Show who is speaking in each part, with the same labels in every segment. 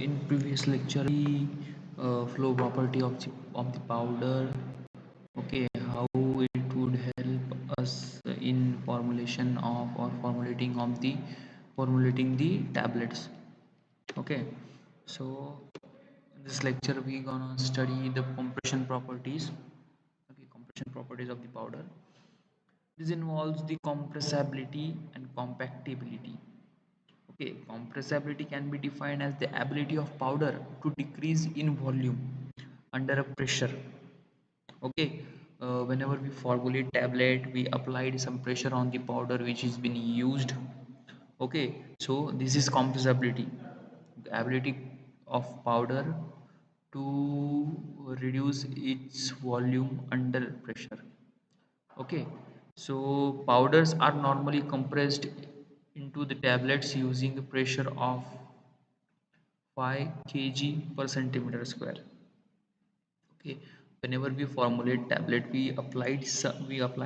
Speaker 1: in previous lecture the flow property of the powder. Okay, how it would help us in formulation of or formulating the tablets. Okay, so in this lecture we gonna study the compression properties. Okay, compression properties of the powder. This involves the compressibility and compactability. Okay, compressibility can be defined as the ability of powder to decrease in volume under a pressure. Okay, whenever we formulate tablet, we applied some pressure on the powder which is being used. Okay, so this is compressibility, the ability of powder to reduce its volume under pressure. Okay, so powders are normally compressed into the tablets using a pressure of 5 kg per centimeter square. Okay, whenever we formulate tablet, we apply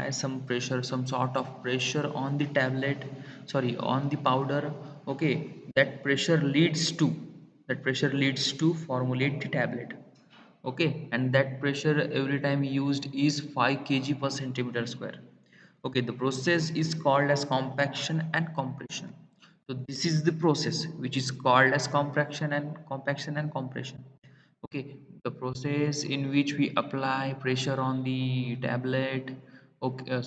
Speaker 1: some pressure, some sort of pressure on the tablet, sorry, on the powder. Okay, that pressure leads to formulate the tablet. Okay, and that pressure every time used is 5 kg per centimeter square. Okay, the process is called as compaction and compression. So this is the process which is called as compaction and compression. Okay, the process in which we apply pressure on the tablet. Okay,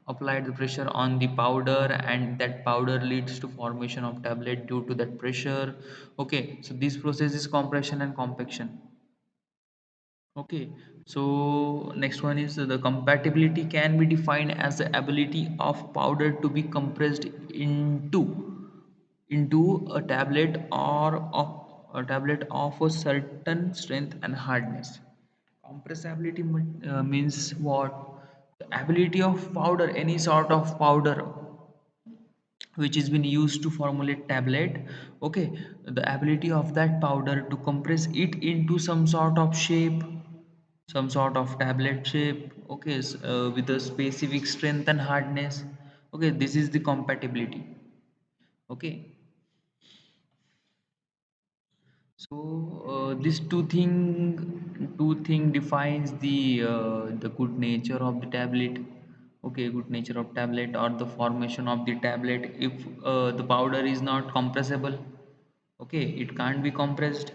Speaker 1: applied the pressure on the powder, and that powder leads to formation of tablet due to that pressure. Okay, so this process is compression and compaction. Okay, so next one is the compatibility can be defined as the ability of powder to be compressed into a tablet or of a tablet of a certain strength and hardness. Compressibility means what? The ability of powder, any sort of powder which has been used to formulate tablet. Okay, the ability of that powder to compress it into some sort of shape, some sort of tablet shape. Okay, with a specific strength and hardness. Okay, this is the compatibility. Okay, so this two thing defines the good nature of the tablet. Okay, good nature of tablet or the formation of the tablet. If the powder is not compressible, okay, it can't be compressed.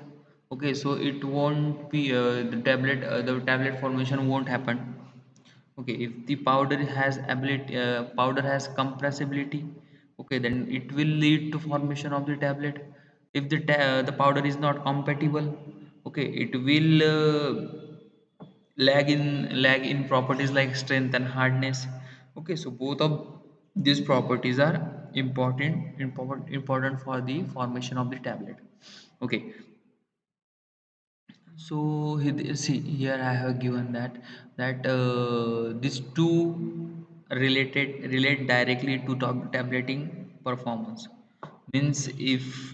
Speaker 1: Okay, so it won't be the tablet formation won't happen. Okay, if the powder has compressibility. Okay, then it will lead to formation of the tablet. If the powder is not compatible, okay, it will lag in properties like strength and hardness. Okay, so both of these properties are important for the formation of the tablet. Okay, so see here I have given that these two relate directly to tableting performance. Means if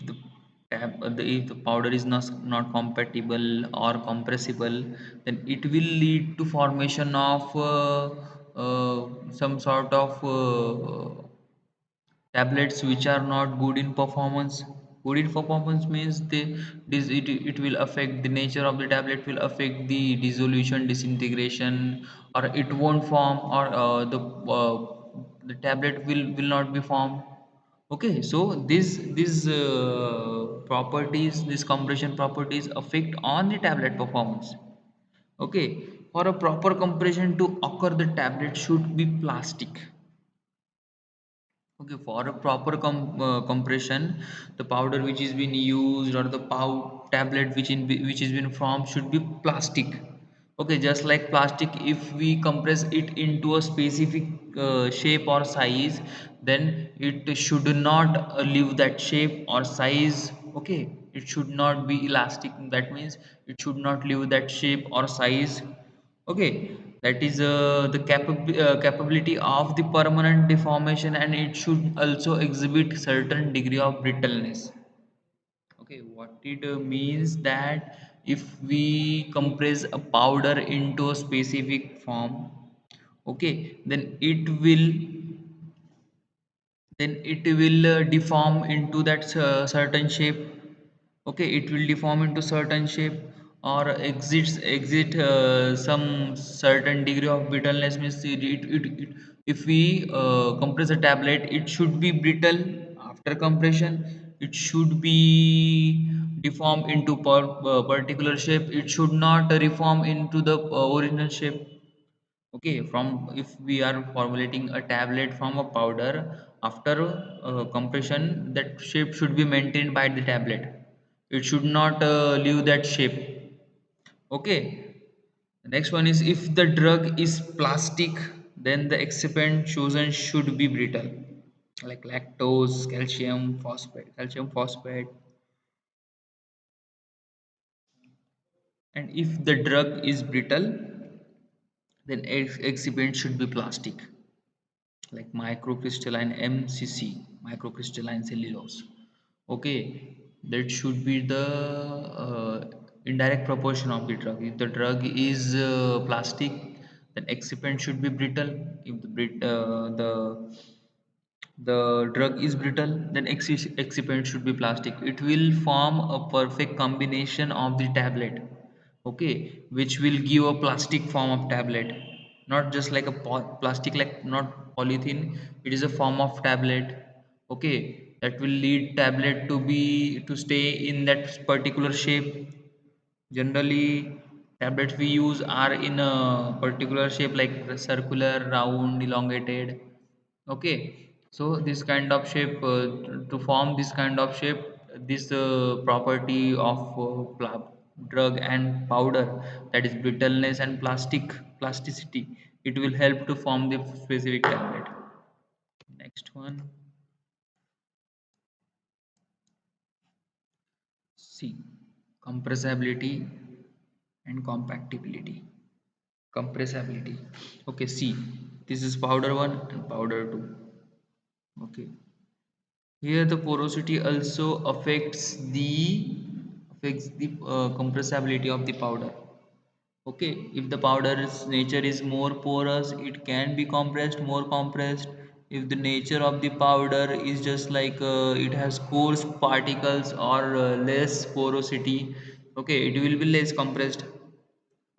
Speaker 1: if the powder is not compatible or compressible, then it will lead to formation of some sort of tablets which are not good in performance. Good in performance means it will affect the nature of the tablet, will affect the dissolution, disintegration, or it won't form, or the tablet will not be formed. Okay, so these compression properties affect on the tablet performance. Okay, for a proper compression to occur, the tablet should be plastic. Okay, for a proper compression, the powder which is being used or the tablet which is being formed should be plastic. Okay, just like plastic, if we compress it into a specific shape or size, then it should not leave that shape or size. Okay, it should not be elastic. That means it should not leave that shape or size. Okay, that is the capability of the permanent deformation, and it should also exhibit certain degree of brittleness. Okay, what it means that if we compress a powder into a specific form, okay, then it will deform into that certain shape. Okay, it will deform into certain shape or exit some certain degree of brittleness. Means if we compress a tablet, it should be brittle. After compression, it should be deformed into particular shape. It should not reform into the original shape. Okay, from if we are formulating a tablet from a powder, after compression, that shape should be maintained by the tablet. It should not leave that shape. Okay, the next one is, if the drug is plastic, then the excipient chosen should be brittle, like lactose, calcium phosphate. And if the drug is brittle, then excipient should be plastic, like microcrystalline MCC, microcrystalline cellulose. Okay, that should be the indirect proportion of the drug. If the drug is plastic, then excipient should be brittle. If the drug is brittle, then excipient should be plastic. It will form a perfect combination of the tablet, okay, which will give a plastic form of tablet, not just like a plastic, like not polythene. It is a form of tablet, okay, that will lead tablet to stay in that particular shape. Generally, tablets we use are in a particular shape, like circular, round, elongated. Okay, so this kind of shape, to form this kind of shape, this property of drug and powder, that is brittleness and plasticity, it will help to form the specific tablet. Next one, C, compressibility and compactability. Compressibility. Okay, see, this is powder 1 and powder 2. Okay, here the porosity also affects the compressibility of the powder. Okay, if the powder's nature is more porous, it can be more compressed. If the nature of the powder is just like it has coarse particles or less porosity, okay, it will be less compressed.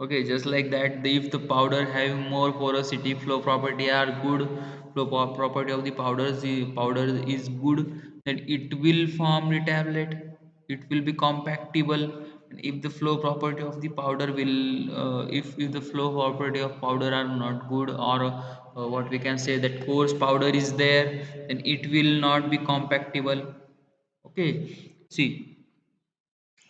Speaker 1: Okay, just like that, if the powder having more porosity, flow property are good, property of the powder is good, then it will form the tablet. It will be compactable. And if the flow property of the powder will, if the flow property of powder are not good, or what we can say, that coarse powder is there, then it will not be compactable. Okay, see,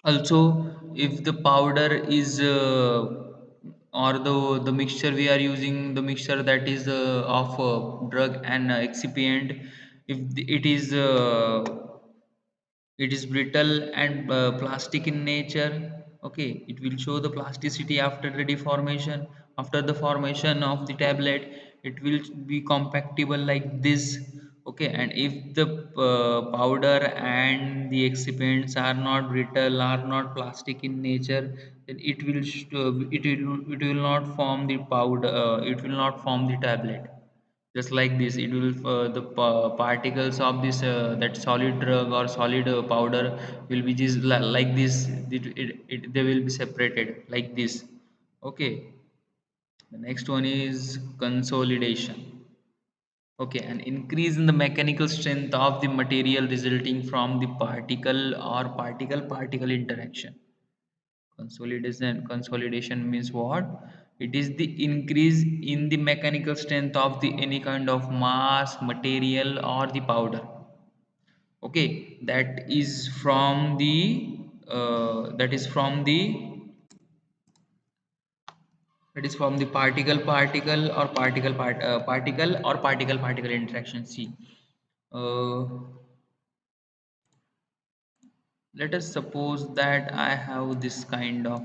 Speaker 1: also, if the powder is or the mixture we are using, the mixture that is of drug and excipient, if it is brittle and plastic in nature, okay, it will show the plasticity after the deformation. After the formation of the tablet, it will be compactable like this. Okay, and if the powder and the excipients are not brittle, are not plastic in nature, then it will not form the powder, it will not form the tablet. Just like this, it will the particles of this that solid drug or solid powder will be just like this. They will be separated like this. Okay, the next one is consolidation. Okay, an increase in the mechanical strength of the material resulting from the particle or particle interaction. Consolidation means what? It is the increase in the mechanical strength of the any kind of mass, material, or the powder. Okay, that is from the particle or particle interaction. See, uh, let us suppose that I have this kind of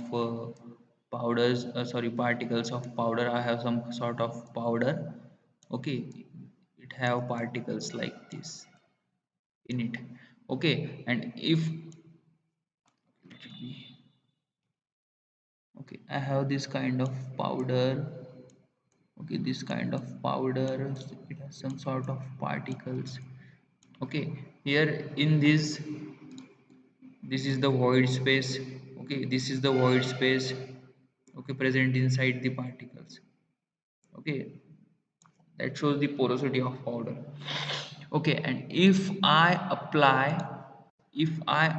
Speaker 1: particles of powder. I have some sort of powder. Okay, it have particles like this in it. Okay, and if okay, I have this kind of powder. Okay, this kind of powder, it has some sort of particles. Okay, here in this this is the void space. Okay, this is the void space, okay, present inside the particles. Okay, that shows the porosity of powder. Okay, and if I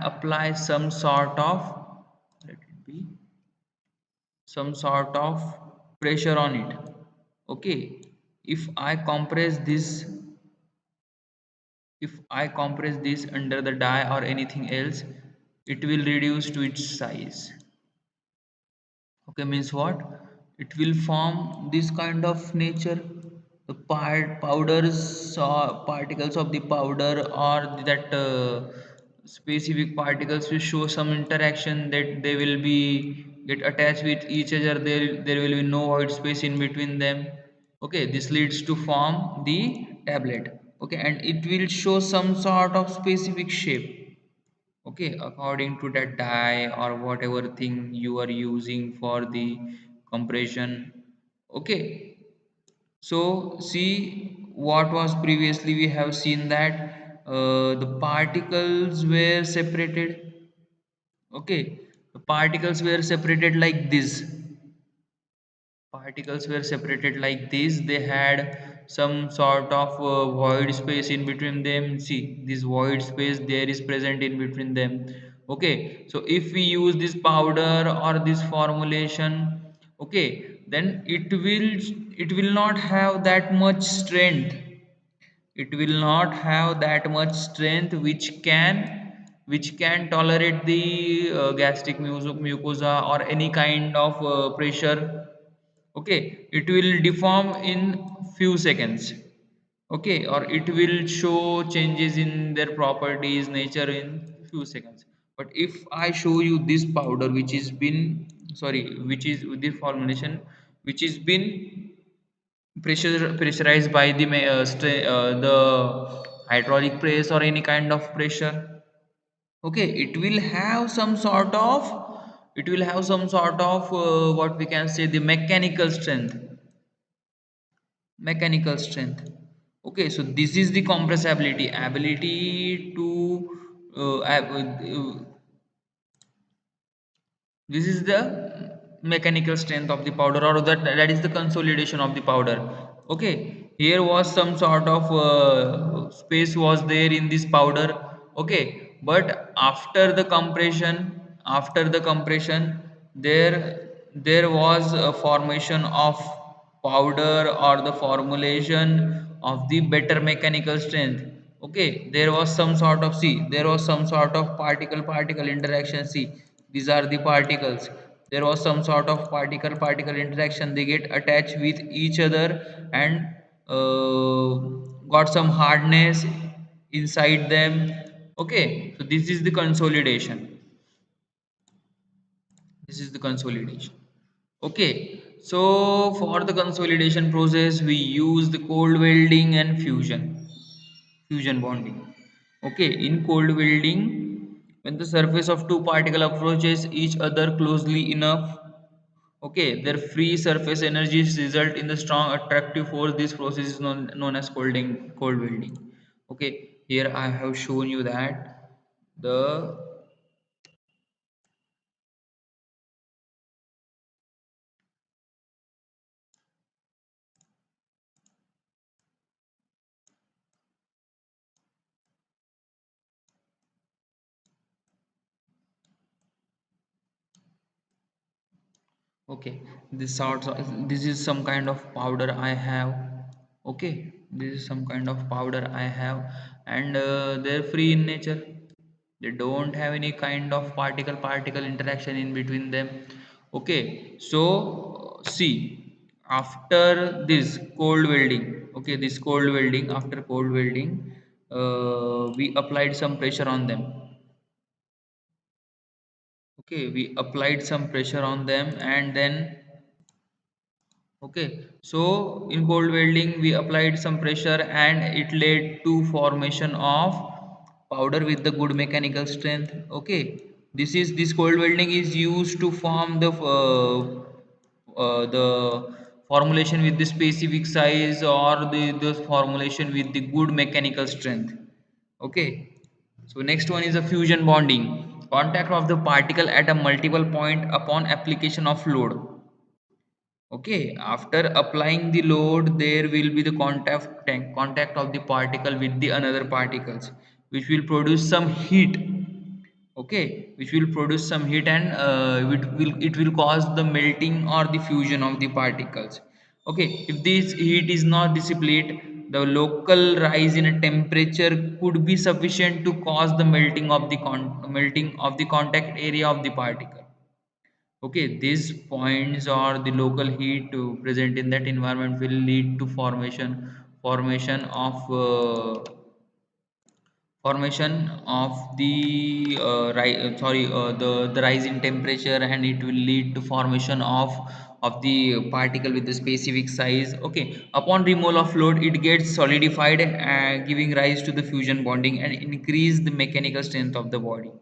Speaker 1: apply some sort of, let it be, some sort of pressure on it. Okay, if I compress this, if I compress this under the die or anything else, it will reduce to its size. Okay, means what? It will form this kind of nature. The powders or particles of the powder, or that specific particles will show some interaction, that they will be get attached with each other. There will be no void space in between them. Okay, this leads to form the tablet. Okay, and it will show some sort of specific shape. Okay, according to that die or whatever thing you are using for the compression. Okay, so see, what was previously, we have seen that the particles were separated. Okay, the particles were separated like this. Particles were separated like this. They had some sort of void space in between them. See, this void space there is present in between them. Okay, so if we use this powder or this formulation, okay, then it will not have that much strength. It will not have that much strength which can tolerate the gastric mucosa or any kind of pressure. Okay, it will deform in few seconds. Okay, or it will show changes in their properties, nature, in few seconds. But if I show you this powder which is been, sorry, which is with the formulation which is been pressurized by the the hydraulic press or any kind of pressure. Okay, it will have some sort of what we can say, the mechanical strength. Okay, so this is the compressibility, ability to this is the mechanical strength of the powder, or that is the consolidation of the powder. Okay, here was some sort of space was there in this powder. Okay, but after the compression, there was a formation of powder, or the formulation of the better mechanical strength. Okay, there was some sort of particle interaction. See, these are the particles. There was some sort of particle interaction. They get attached with each other and uh, got some hardness inside them. Okay, so this is the consolidation. Okay, so for the consolidation process, we use the cold welding and fusion bonding. Okay, in cold welding, when the surface of two particle approaches each other closely enough, okay, their free surface energies result in the strong attractive force. This process is known as cold welding. Okay, here I have shown you that the, okay, this is some kind of powder I have. Okay, this is some kind of powder I have, and they're free in nature. They don't have any kind of particle interaction in between them. Okay, so see, after this cold welding, okay, this cold welding after cold welding, we applied some pressure on them. Okay, we applied some pressure on them, and then, okay, so in cold welding we applied some pressure and it led to formation of powder with the good mechanical strength. Okay, this cold welding is used to form the formulation with the specific size, or the formulation with the good mechanical strength. Okay, so next one is a fusion bonding contact of the particle at a multiple point upon application of load. Okay, after applying the load, there will be the contact of the particle with the another particles, which will produce some heat. Okay, which will produce some heat, and it will cause the melting or the fusion of the particles. Okay, if this heat is not dissipated, the local rise in a temperature could be sufficient to cause the melting of the contact area of the particle. Okay, these points or the local heat present in that environment will lead to formation of the the rise in temperature, and it will lead to formation of the particle with the specific size. Okay, upon removal of load, it gets solidified, giving rise to the fusion bonding and increase the mechanical strength of the body.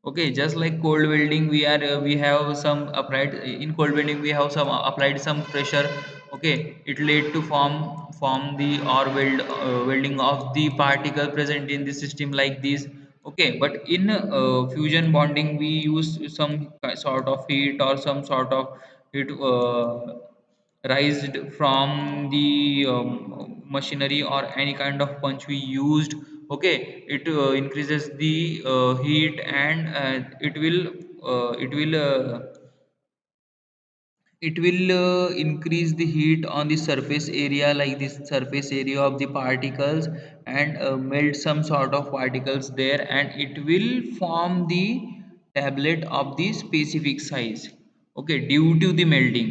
Speaker 1: Okay, just like cold welding, we have some applied in cold welding, we have some applied some pressure. Okay, it led to form the or welding of the particle present in the system like this. Okay, but in fusion bonding, we use some sort of heat or some sort of heat raised from the machinery or any kind of punch we used. Okay, it increases the heat, and it will increase the heat on the surface area, like this surface area of the particles, and melt some sort of particles there, and it will form the tablet of the specific size. Okay, due to the melting.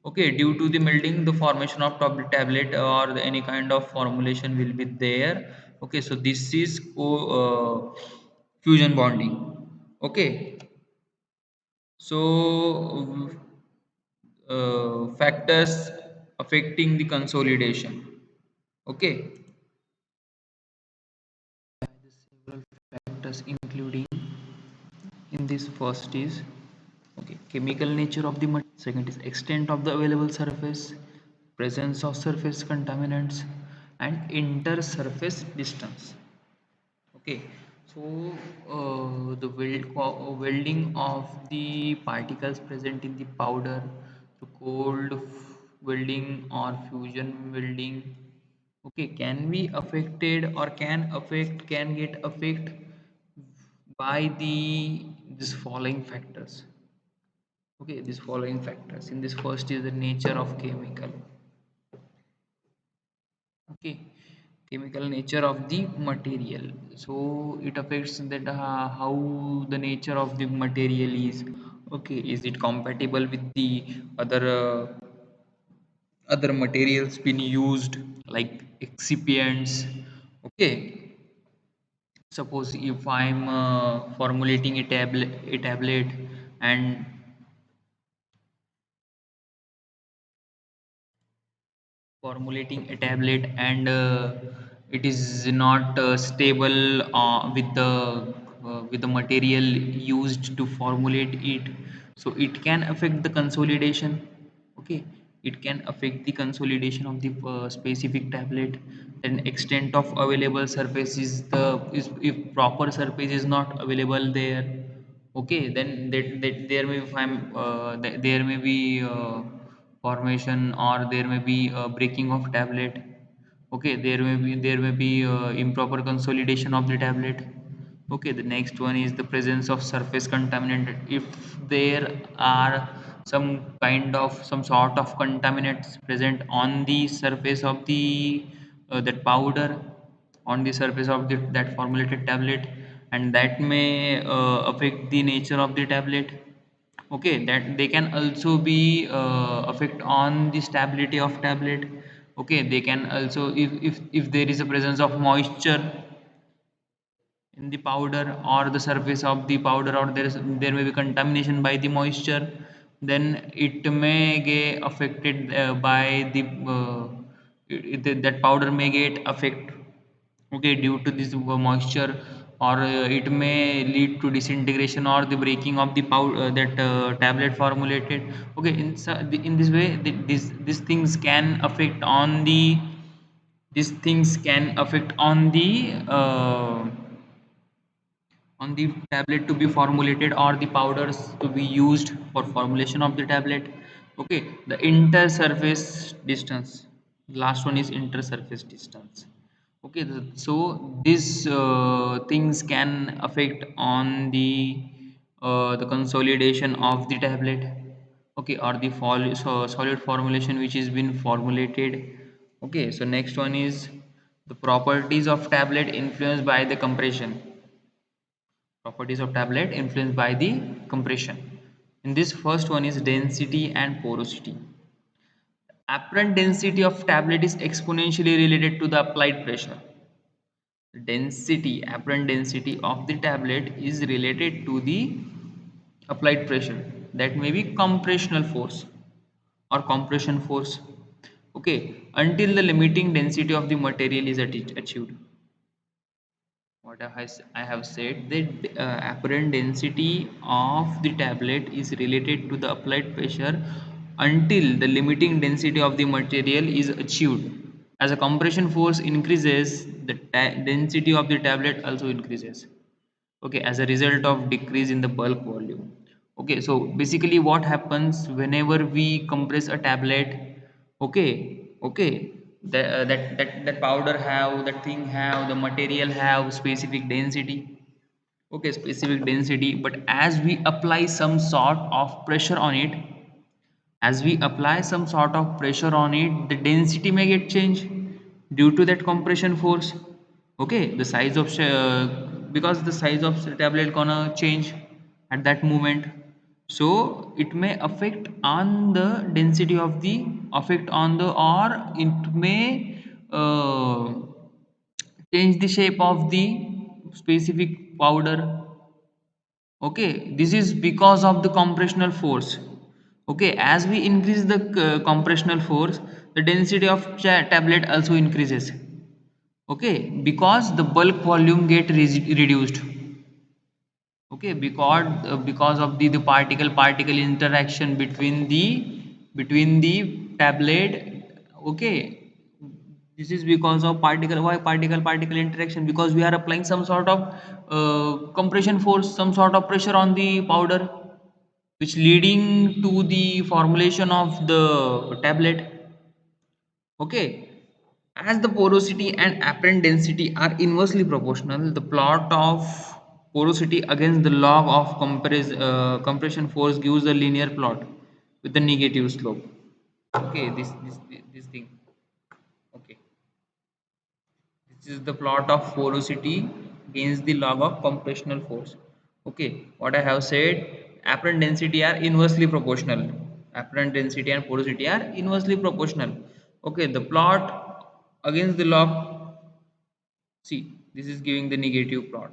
Speaker 1: Okay, due to the melting, the formation of tablet or any kind of formulation will be there. Okay, so this is fusion bonding. Okay, so factors affecting the consolidation. Okay, several factors including in this. First is, okay, chemical nature of the material. Second is extent of the available surface, presence of surface contaminants, and inter-surface distance. Okay, so the welding of the particles present in the powder, the welding or fusion welding, okay, can be affected or can get affected by these following factors. Okay, these following factors. In this, first is the nature of chemical. Okay, chemical nature of the material. So it affects that how the nature of the material is. Okay, is it compatible with the other other materials been used, like excipients. Okay, suppose if I'm formulating a tablet, and it is not stable with the material used to formulate it, so it can affect the consolidation. Okay, it can affect the consolidation of the specific tablet. Then extent of available surface is if proper surface is not available there. Okay, then there may there may be formation, or there may be breaking of tablet. Okay, there may be improper consolidation of the tablet. Okay, the next one is the presence of surface contaminant. If there are some sort of contaminants present on the surface of the that powder, on the surface of that formulated tablet, and that may affect the nature of the tablet. Okay, that they can also be affect on the stability of tablet. Okay, they can also, if there is a presence of moisture in the powder or the surface of the powder, or there may be contamination by the moisture, then it may get affected by the that powder may get affect. Okay, due to this moisture, or it may lead to disintegration or the breaking of the powder that tablet formulated. Okay, in this way, these things can affect on the these things can affect on the on the tablet to be formulated or the powders to be used for formulation of the tablet. Okay, the intersurface distance, last one is intersurface distance. Okay, so these things can affect on the consolidation of the tablet. Okay, or the solid formulation which is been formulated. Okay, so next one is the properties of tablet influenced by the compression. Properties of tablet influenced by the compression. In this first one is density and porosity. Apparent density of tablet is exponentially related to the applied pressure. Apparent density of the tablet is related to the applied pressure. That may be compressional force or compression force. Okay, until the limiting density of the material is achieved. What I have said, the apparent density of the tablet is related to the applied pressure until the limiting density of the material is achieved. As a compression force increases, the density of the tablet also increases. Okay, as a result of decrease in the bulk volume. Okay, so basically what happens whenever we compress a tablet? Okay, that powder have, that thing have, the material have specific density. Okay, specific density, but as we apply some sort of pressure on it, as we apply some sort of pressure on it, the density may get changed due to that compression force. Okay, the size of because the size of the tablet gonna change at that moment, so it may affect on the density of the, affect on the, or it may uh, change the shape of the specific powder. Okay, this is because of the compressional force. Okay, as we increase the compressional force, the density of tablet also increases. Okay, because the bulk volume get reduced. Okay, because of the particle interaction between the tablet. Okay, this is because of particle interaction, because we are applying some sort of compression force, some sort of pressure on the powder, which leading to the formulation of the tablet. Okay, as the porosity and apparent density are inversely proportional, the plot of porosity against the log of compression force gives a linear plot with a negative slope. Okay, this thing. Okay, this is the plot of porosity against the log of compressional force. Okay, what I have said, apparent density are inversely proportional. Apparent density and porosity are inversely proportional. Okay, the plot against the log, see, this is giving the negative plot.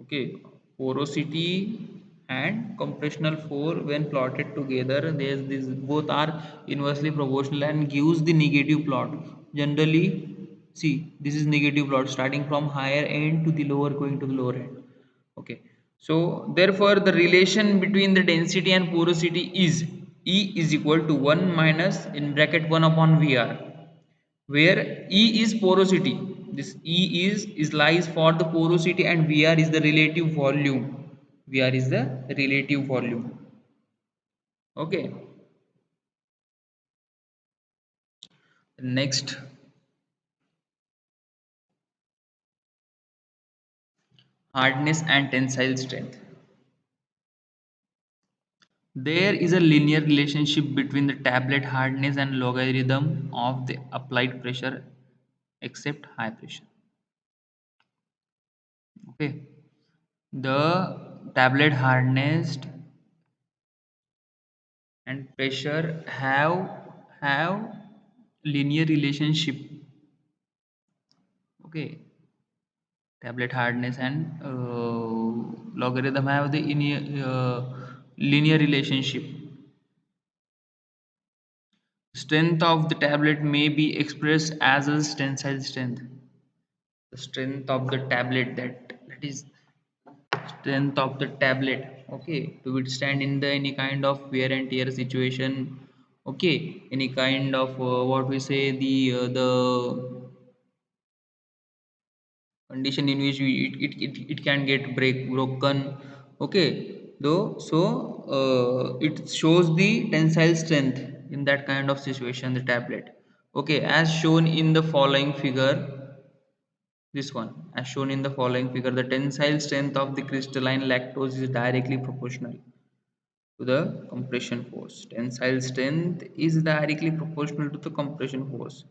Speaker 1: Okay, porosity and compressional force when plotted together, there's this, both are inversely proportional and gives the negative plot. Generally, see, this is negative plot starting from higher end to the lower, going to the lower end. Okay, so therefore the relation between the density and porosity is E is equal to 1 minus in bracket 1 upon VR, where E is porosity. This E is lies for the porosity and VR is the relative volume. VR is the relative volume. Okay. Next, hardness and tensile strength. There is a linear relationship between the tablet hardness and logarithm of the applied pressure except high pressure. Okay. The tablet hardness and pressure have linear relationship. Okay, tablet hardness and logarithm have the linear relationship. Strength of the tablet may be expressed as a tensile strength. The strength of the tablet, that is strength of the tablet, okay, to withstand in the any kind of wear and tear situation. Okay, any kind of what we say, the condition in which it can get broken. Okay, though, so it shows the tensile strength in that kind of situation, the tablet. Okay, as shown in the following figure, this one, as shown in the following figure, the tensile strength of the crystalline lactose is directly proportional to the compression force. Tensile strength is directly proportional to the compression force.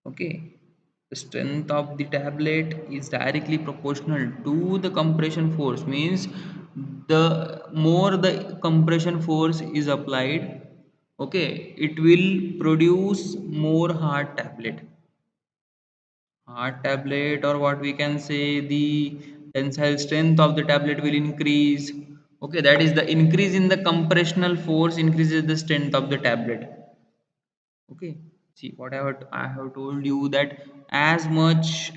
Speaker 1: Okay, the strength of the tablet is directly proportional to the compression force, means the more the compression force is applied, okay, it will produce more hard tablet, or what we can say, the tensile strength of the tablet will increase. Okay, that is the increase in the compressional force increases the strength of the tablet. Okay, see what I have told you, that as much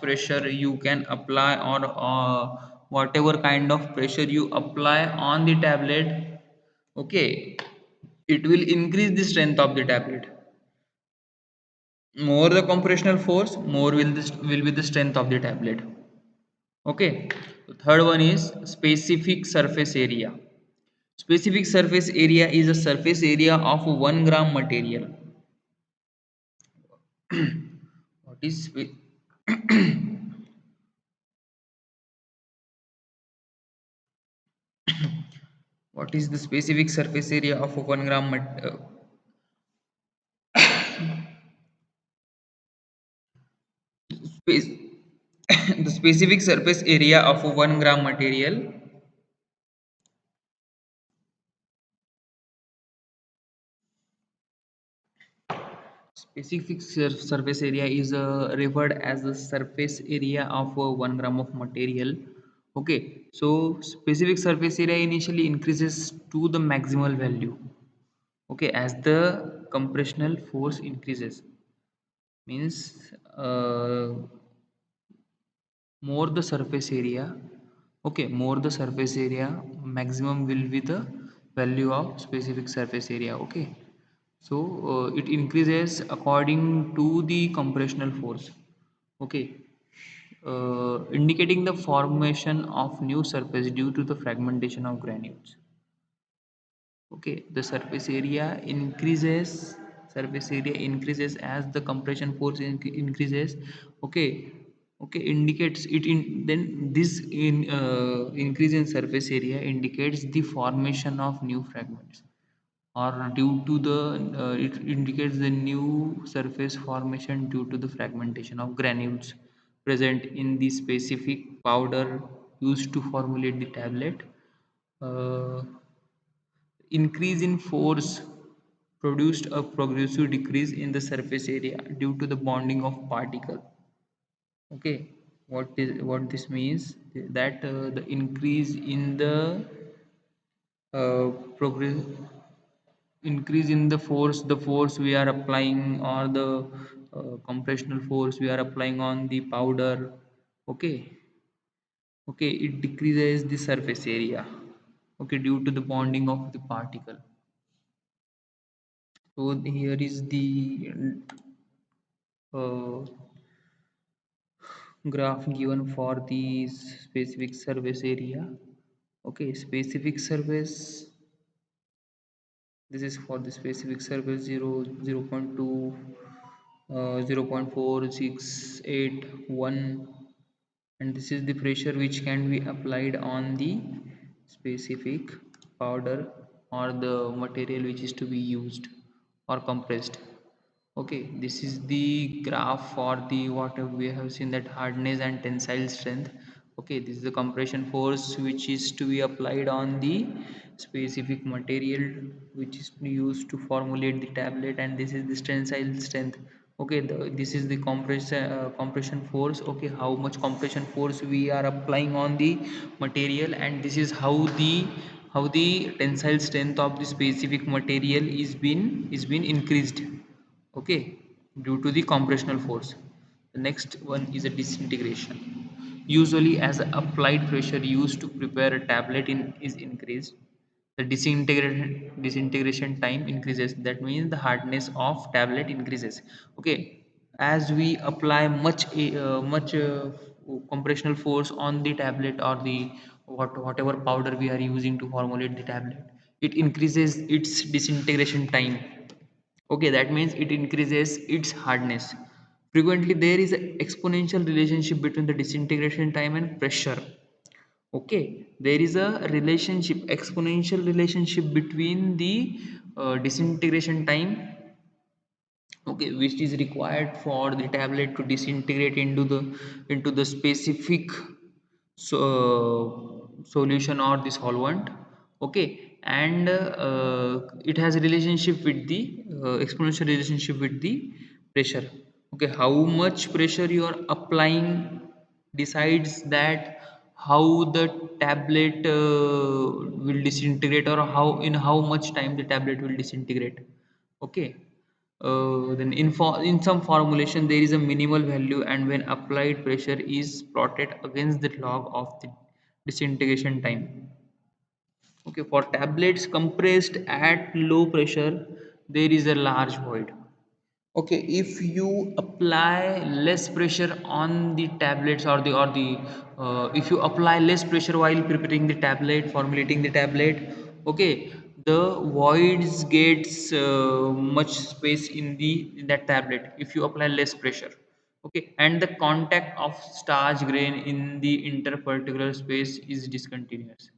Speaker 1: pressure you can apply, or whatever kind of pressure you apply on the tablet, okay, it will increase the strength of the tablet. More the compressional force, more will be the strength of the tablet. Okay, the third one is specific surface area. Specific surface area is a surface area of 1 gram material. What is what is the specific surface area of a 1 gram space the specific surface area of a 1 gram material. Specific surface area is referred as the surface area of 1 gram of material. Okay, so specific surface area initially increases to the maximal value. Okay, as the compressional force increases, means more the surface area, okay, more the surface area, maximum will be the value of specific surface area. Okay, so it increases according to the compressional force. Okay, indicating the formation of new surface due to the fragmentation of granules. Okay, the surface area increases as the compression force increases. Okay, okay, indicates it in, then this increase in surface area indicates the formation of new fragments, or due to the it indicates the new surface formation due to the fragmentation of granules present in the specific powder used to formulate the tablet. uh, Increase in force produced a progressive decrease in the surface area due to the bonding of particle. Okay, what this means, that the increase in the progress, increase in the force we are applying, or the compressional force we are applying on the powder. Okay, okay, it decreases the surface area. Okay, due to the bonding of the particle. So here is the uh, graph given for the specific surface area. Okay, specific surface, this is for the specific surface 0.2, 0.4681, and this is the pressure which can be applied on the specific powder, or the material which is to be used or compressed. Okay, this is the graph for the what we have seen, that hardness and tensile strength. Okay, this is the compression force which is to be applied on the specific material which is used to formulate the tablet, and this is the tensile strength. Okay, this is the compression force. Okay, how much compression force we are applying on the material, and this is how the tensile strength of the specific material is been increased. Okay, due to the compressional force. The next one is a disintegration. Usually as the applied pressure used to prepare a tablet is increased, the disintegration time increases. That means the hardness of tablet increases. Okay, as we apply much compressional force on the tablet or the whatever powder we are using to formulate the tablet, it increases its disintegration time. Okay, that means it increases its hardness. Frequently there is an exponential relationship between the disintegration time and pressure. Okay, there is a relationship, exponential relationship between the disintegration time, okay, which is required for the tablet to disintegrate into the specific solution or the solvent. Okay, and it has a relationship with the exponential relationship with the pressure. Okay, how much pressure you are applying decides that how the tablet will disintegrate, or how in how much time the tablet will disintegrate. Okay, then in some formulation there is a minimal value, and when applied pressure is plotted against the log of the disintegration time. Okay, for tablets compressed at low pressure, there is a large void. Okay, if you apply less pressure on the tablets or the if you apply less pressure while preparing the tablet, formulating the tablet, okay, the voids gets much space in that tablet if you apply less pressure. Okay, and the contact of starch grain in the interparticular space is discontinuous.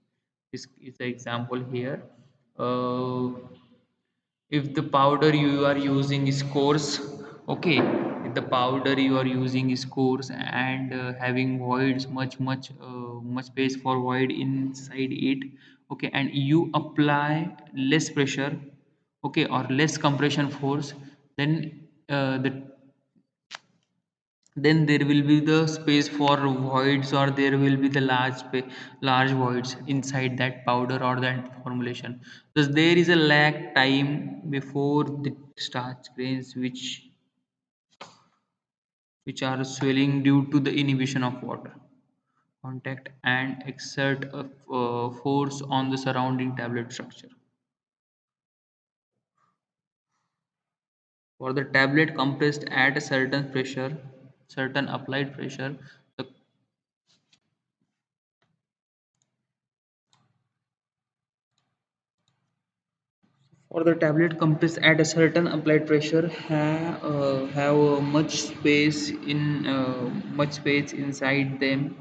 Speaker 1: This is the example here. uh, if the powder you are using is coarse, okay, if the powder you are using is coarse and having voids, much space for void inside it, okay, and you apply less pressure, okay, or less compression force, then the then there will be the space for voids, or there will be the large voids inside that powder or that formulation. Thus there is a lag time before the starch grains which are swelling due to the inhibition of water contact and exert a force on the surrounding tablet structure. For the tablet compressed at a certain applied pressure, the for the tablet compressed at a certain applied pressure have much space inside them,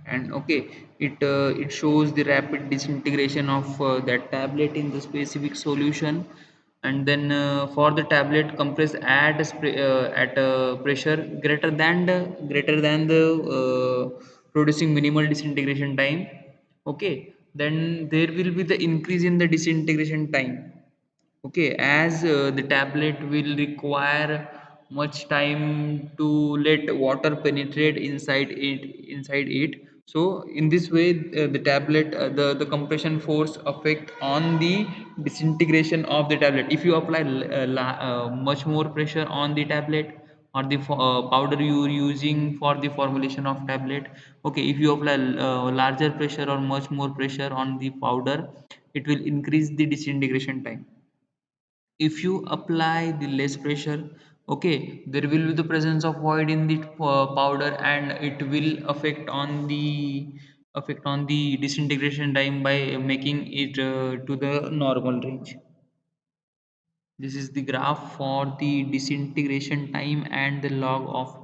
Speaker 1: and okay, it shows the rapid disintegration of that tablet in the specific solution. And then for the tablet compressed at a pressure greater than the producing minimal disintegration time, okay, then there will be the increase in the disintegration time. Okay, as the tablet will require much time to let water penetrate inside it. So in this way, the compression force affect on the disintegration of the tablet. If you apply much more pressure on the tablet or the powder you are using for the formulation of tablet, okay, if you apply larger pressure or much more pressure on the powder, it will increase the disintegration time. If you apply the less pressure, okay, there will be the presence of void in the powder, and it will affect on the disintegration time by making it to the normal range. This is the graph for the disintegration time and the log of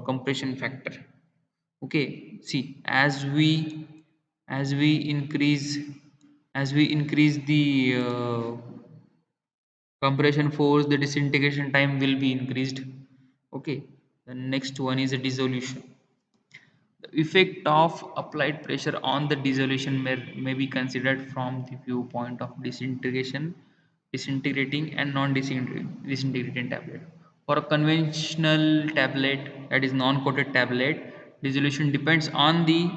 Speaker 1: compression factor. Okay, see, as we increase as we increase the compression force, the disintegration time will be increased. Okay, the next one is a dissolution. The effect of applied pressure on the dissolution may be considered from the viewpoint of disintegrating and non-disintegrating tablet. For a conventional tablet, that is non-coated tablet, dissolution depends on the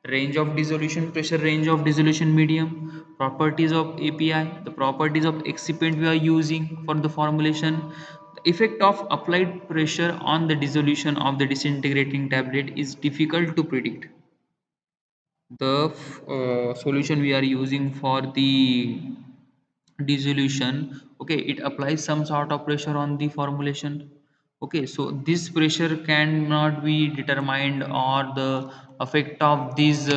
Speaker 1: range of dissolution, pressure range of dissolution medium, properties of API, the properties of excipient we are using for the formulation. The effect of applied pressure on the dissolution of the disintegrating tablet is difficult to predict. The solution we are using for the dissolution, okay, it applies some sort of pressure on the formulation, Okay, so this pressure cannot be determined, or the effect of this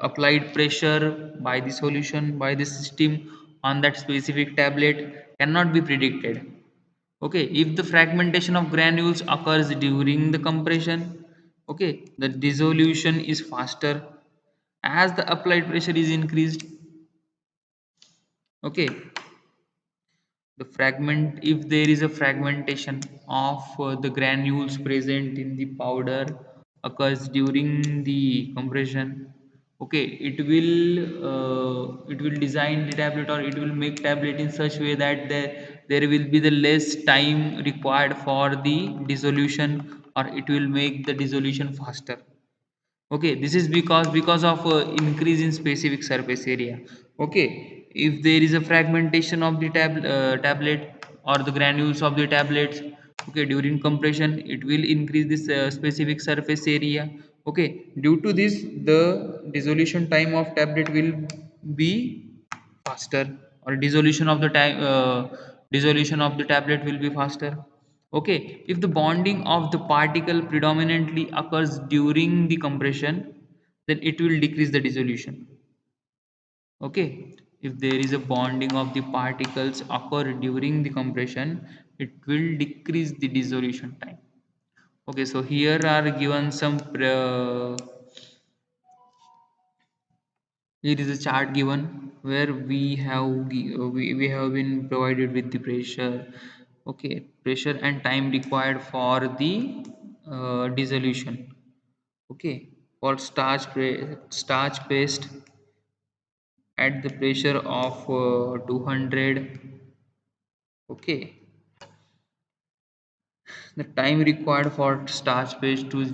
Speaker 1: applied pressure by the solution, by the system on that specific tablet cannot be predicted. Okay, if the fragmentation of granules occurs during the compression, okay, the dissolution is faster as the applied pressure is increased. Okay, the fragment, if there is a fragmentation of the granules present in the powder occurs during the compression, okay, it will design the tablet, or it will make tablet in such way that there will be the less time required for the dissolution, or it will make the dissolution faster. Okay, this is because of increase in specific surface area. Okay, if there is a fragmentation of the tablet or the granules of the tablets, okay, during compression it will increase this specific surface area. Okay, due to this the dissolution time of tablet will be faster, or dissolution of the tablet will be faster. Okay, if the bonding of the particle predominantly occurs during the compression, then it will decrease the dissolution. Okay, if there is a bonding of the particles occur during the compression, it will decrease the dissolution time. Okay, so here are given some here is a chart given where we have been provided with the pressure, okay, pressure and time required for the dissolution. Okay, for starch paste at the pressure of 200. Okay, the time required for starch paste to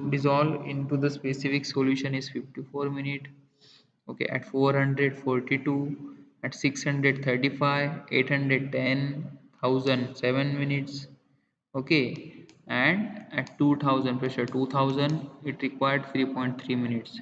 Speaker 1: dissolve into the specific solution is 54 minutes. Okay, at 442, at 635, 810, 1007 minutes. Okay, and at 2000 pressure 2000 it required 3.3 minutes.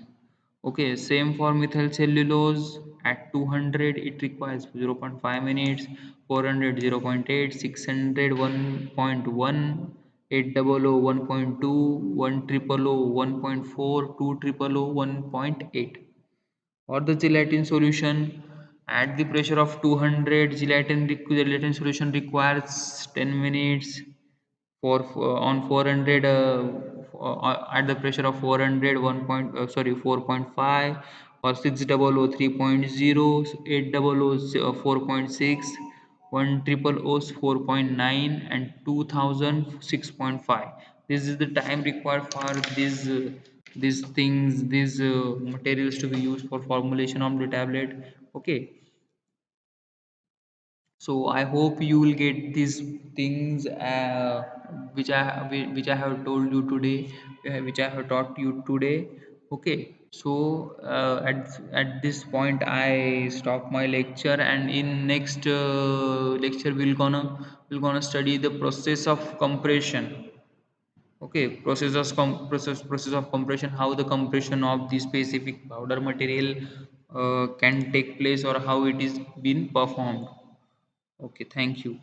Speaker 1: Okay, same for methyl cellulose at 200 it requires 0.5 minutes, 400 0.8, 600 1.1, 800 1.2, 1000 1.4, 2000 1.8. For the gelatin solution, at the pressure of 200, gelatin solution requires 10 minutes. For on 400, at the pressure of 400, 4.5, or 600 3.0, 800 4.6, 1000 4.9, and 2000 6.5. This is the time required for these materials to be used for formulation of the tablet. Okay, so I hope you will get these things which I have told you today, which I have taught you today. Okay, so at this point I stop my lecture, and in next lecture we'll gonna study the process of compression. Okay, process of compression, how the compression of the specific powder material can take place, or how it is been performed. Okay, thank you.